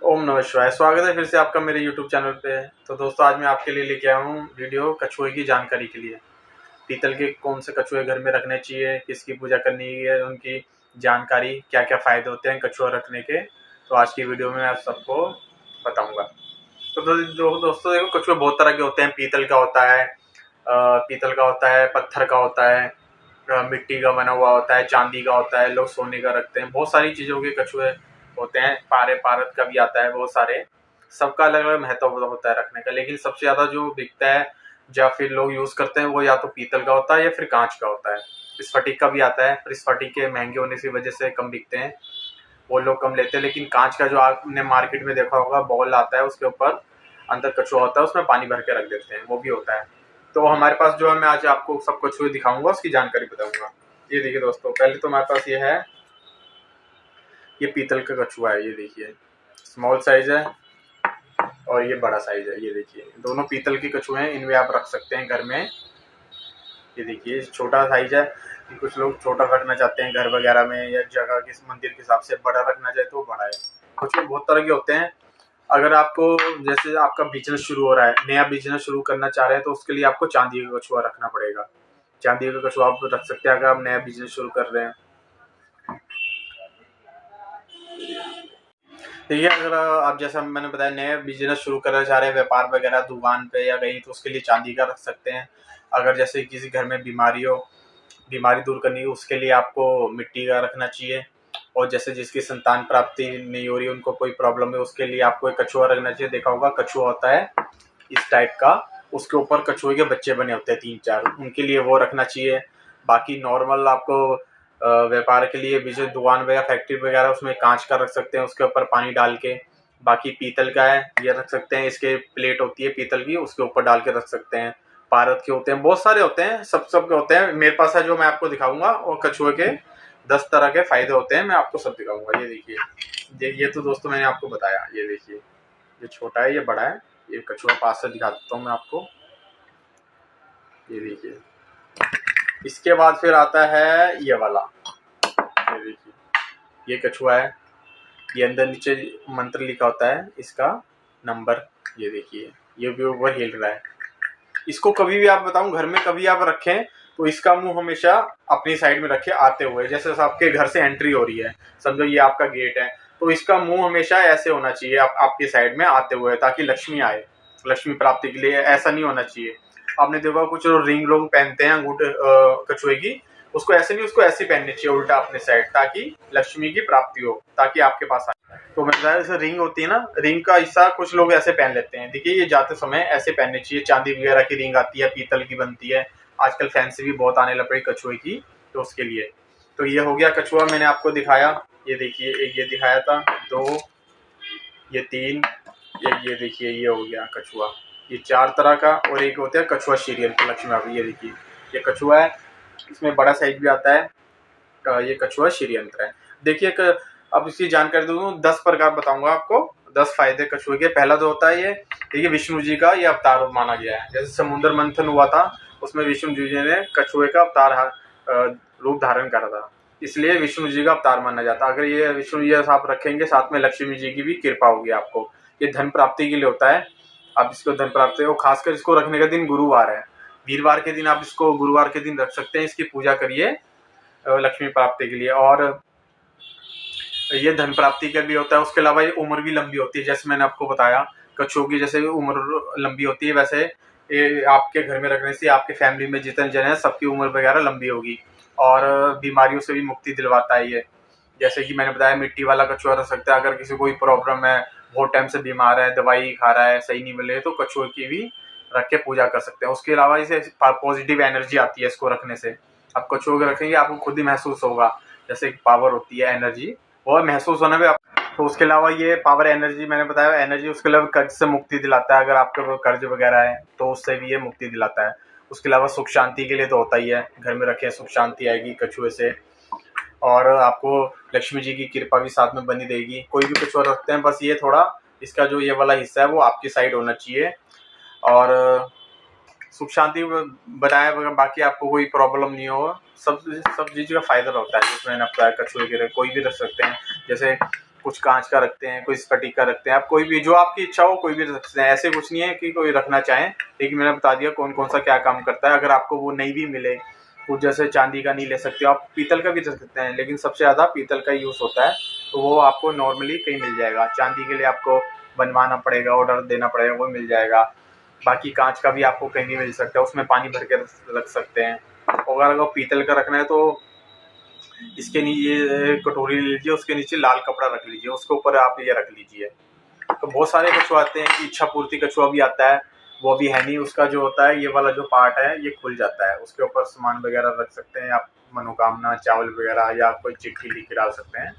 ओम नमः शिवाय। स्वागत है फिर से आपका मेरे YouTube चैनल पे। तो दोस्तों आज मैं आपके लिए लेके आया हूँ वीडियो कछुए की जानकारी के लिए। पीतल के कौन से कछुए घर में रखने चाहिए, किसकी पूजा करनी है, उनकी जानकारी, क्या क्या फ़ायदे होते हैं कछुआ रखने के। तो आज की वीडियो में आप सबको बताऊँगा। तो दोस्तों देखो, कछुए बहुत तरह के होते हैं। पीतल का होता है, पत्थर का होता है, मिट्टी का बना हुआ होता है, चांदी का होता है, लोग सोने का रखते हैं। बहुत सारी चीज़ों के कछुए होते हैं। पारद का भी आता है। बहुत सारे, सबका अलग अलग महत्व होता है रखने का। लेकिन सबसे ज़्यादा जो बिकता है या फिर लोग यूज़ करते हैं वो या तो पीतल का होता है या फिर कांच का होता है। स्फटिक का भी आता है, पर स्फटिक के महंगे होने की वजह से कम बिकते हैं, वो लोग कम लेते हैं। लेकिन कांच का जो आपने मार्केट में देखा होगा, बॉल आता है, उसके ऊपर अंदर कछुआ होता है, उसमें पानी भर के रख देते हैं, वो भी होता है। तो हमारे पास जो है, मैं आज आपको सब कछुए दिखाऊंगा, उसकी जानकारी बताऊंगा। ये देखिए दोस्तों, पहले तो हमारे पास ये है, ये पीतल का कछुआ है। ये देखिए, स्मॉल साइज है और ये बड़ा साइज है। ये देखिए, दोनों पीतल के कछुए हैं, इनमें आप रख सकते हैं घर में। ये देखिए, छोटा साइज है कि कुछ लोग छोटा रखना चाहते हैं घर वगैरह में, या जगह के मंदिर के हिसाब से बड़ा रखना चाहे तो बड़ा है। कछुए बहुत तरह के होते हैं। अगर आपको, जैसे आपका बिजनेस शुरू हो रहा है, नया बिजनेस शुरू करना चाह रहे हैं, तो उसके लिए आपको चांदी का कछुआ रखना पड़ेगा। चांदी का कछुआ आप रख सकते हैं अगर आप नया बिजनेस शुरू कर रहे हैं। देखिए, अगर आप, जैसा मैंने बताया, नया बिजनेस शुरू करना चाह रहे हैं, व्यापार वगैरह दुकान पे या कहीं, तो उसके लिए चांदी का रख सकते हैं। अगर जैसे किसी घर में बीमारी दूर करनी है, उसके लिए आपको मिट्टी का रखना चाहिए। और जैसे जिसकी संतान प्राप्ति नहीं हो रही, उनको कोई प्रॉब्लम है, उसके लिए आपको एक कछुआ रखना चाहिए। देखा होगा, कछुआ होता है इस टाइप का, उसके ऊपर कछुए के बच्चे बने होते हैं 3-4, उनके लिए वो रखना चाहिए। बाकी नॉर्मल आपको व्यापार के लिए बिजनेस दुकान वगैरह फैक्ट्री वगैरह, उसमें कांच का रख सकते हैं, उसके ऊपर पानी डाल के। बाकी पीतल का है, ये रख सकते हैं, इसके प्लेट होती है पीतल की, उसके ऊपर डाल के रख सकते हैं। पारद के होते हैं, बहुत सारे होते हैं, सब के होते हैं। मेरे पास है जो मैं आपको दिखाऊंगा, और कछुए के 10 तरह के फायदे होते हैं, मैं आपको सब दिखाऊंगा। ये देखिए, ये तो दोस्तों मैंने आपको बताया। ये देखिए, ये छोटा है, ये बड़ा है। ये कछुआ पास से दिखा देता हूँ मैं आपको। ये देखिए, इसके बाद फिर आता है ये वाला। ये देखिए, ये कछुआ है, ये अंदर नीचे मंत्र लिखा होता है, इसका नंबर। ये देखिए, ये भी ऊपर हिल रहा है। इसको कभी भी आप, बताऊं, घर में कभी आप रखें तो इसका मुंह हमेशा अपनी साइड में रखे, आते हुए। जैसे आपके घर से एंट्री हो रही है, समझो ये आपका गेट है, तो इसका मुंह हमेशा ऐसे होना चाहिए, आपके साइड में आते हुए, ताकि लक्ष्मी आए, लक्ष्मी प्राप्ति के लिए। ऐसा नहीं होना चाहिए। आपने देखा कुछ रिंग लोग पहनते हैं अंगूठे कछुए की, उसको ऐसे नहीं, उसको ऐसे पहननी चाहिए उल्टा अपने साइड, ताकि लक्ष्मी की प्राप्ति हो, ताकि आपके पास आए। तो मैं बताया, जैसे रिंग होती है ना, रिंग का हिस्सा कुछ लोग ऐसे पहन लेते हैं। देखिए, ये जाते समय ऐसे पहननी चाहिए। चांदी वगैरह की रिंग आती है, पीतल की बनती है, आजकल फैंसी भी बहुत आने लग पड़ी कछुए की, तो उसके लिए। तो ये हो गया कछुआ, मैंने आपको दिखाया। ये देखिए, एक ये दिखाया था, 2, ये 3, ये देखिए, ये हो गया कछुआ। ये 4 तरह का। और एक होता है कछुआ श्रीयंत्र लक्ष्मी। ये देखिए, ये कछुआ है, इसमें बड़ा साइज भी आता है। ये कछुआ श्रीयंत्र है। देखिए, अब इसकी जानकारी दूँ, 10 प्रकार बताऊंगा आपको, 10 फायदे कछुए के। पहला जो होता है, ये देखिए, विष्णु जी का ये अवतार माना गया है। जैसे समुद्र मंथन हुआ था, उसमें विष्णु जी ने कछुए का रूप धारण करा था, इसलिए विष्णु जी का अवतार माना जाता है। अगर ये विष्णु जी आप रखेंगे, साथ में लक्ष्मी जी की भी कृपा होगी आपको। ये धन प्राप्ति के लिए होता है। आप इसको धन प्राप्ति, और खासकर इसको रखने का दिन गुरुवार है। वीरवार के दिन आप इसको गुरुवार के दिन रख सकते हैं, इसकी पूजा करिए लक्ष्मी प्राप्ति के लिए। और ये धन प्राप्ति का भी होता है। उसके अलावा ये उम्र भी लंबी होती है, जैसे मैंने आपको बताया, कछुओं की जैसे उम्र लंबी होती है, वैसे ये आपके घर में रखने से आपके फैमिली में जितने जन हैं, सबकी उम्र वगैरह लंबी होगी। और बीमारियों से भी मुक्ति दिलवाता है ये। जैसे कि मैंने बताया, मिट्टी वाला कछुआ रख सकता है। अगर किसी को कोई प्रॉब्लम है, बहुत टाइम से बीमार है, दवाई खा रहा है, सही नहीं मिल रही है, तो कछुए की भी रख के पूजा कर सकते हैं। उसके अलावा इसे पॉजिटिव एनर्जी आती है इसको रखने से। आप कछुए को रखेंगे, आपको खुद ही महसूस होगा, जैसे पावर होती है, एनर्जी, वो महसूस होने में। तो उसके अलावा ये पावर एनर्जी, मैंने बताया एनर्जी, उसके अलावा कर्ज से मुक्ति दिलाता है। अगर आपके कर्ज वगैरह है तो उससे भी ये मुक्ति दिलाता है। उसके अलावा सुख शांति के लिए तो होता ही है, घर में रखें सुख शांति आएगी कछुए से। और आपको लक्ष्मी जी की कृपा भी साथ में बनी रहेगी। कोई भी कछुआ रखते हैं, बस ये थोड़ा, इसका जो ये वाला हिस्सा है वो आपकी साइड होना चाहिए, और सुख शांति बनाए, बाकी आपको कोई प्रॉब्लम नहीं हो। सब चीज़ का फायदा होता है। जिसमें मैंने बताया, कछुए के कोई भी रख सकते हैं। जैसे कुछ कांच का रखते हैं, कोई स्फटिक का रखते हैं। आप कोई भी, जो आपकी इच्छा हो कोई भी रख सकते हैं। ऐसे कुछ नहीं है कि कोई रखना चाहें, लेकिन मैंने बता दिया कौन कौन सा क्या काम करता है। अगर आपको वो नहीं भी मिले, कुछ जैसे चांदी का नहीं ले सकते हो आप, पीतल का भी रख सकते हैं, लेकिन सबसे ज़्यादा पीतल का यूज़ होता है, तो वो आपको नॉर्मली कहीं मिल जाएगा। चांदी के लिए आपको बनवाना पड़ेगा, ऑर्डर देना पड़ेगा, वो मिल जाएगा। बाकी कांच का भी आपको कहीं नहीं मिल सकता, उसमें पानी भर के रख सकते हैं। और अगर पीतल का रखना है तो इसके नीचे कटोरी ले लीजिए, उसके नीचे लाल कपड़ा रख लीजिए, उसके ऊपर आप ये रख लीजिए। तो बहुत सारे कछुआ आते हैं कि इच्छा पूर्ति कछुआ भी आता है, वो भी है नहीं। उसका जो होता है ये वाला जो पार्ट है ये खुल जाता है, उसके ऊपर सामान वगैरह रख सकते हैं आप, मनोकामना, चावल वगैरह, या कोई चिट्ठी लिख के डाल सकते हैं,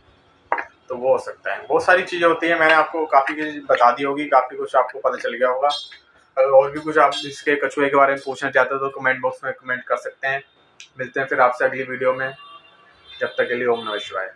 तो वो हो सकता है। बहुत सारी चीज़ें होती हैं, मैंने आपको काफ़ी चीज़ बता दी होगी, काफ़ी कुछ आपको पता चल गया होगा। अगर और भी कुछ आप इसके कछुए के बारे में पूछना चाहते हो तो कमेंट बॉक्स में कमेंट कर सकते हैं। मिलते हैं फिर आपसे अगली वीडियो में, जब तक के लिए ओम नमः शिवाय।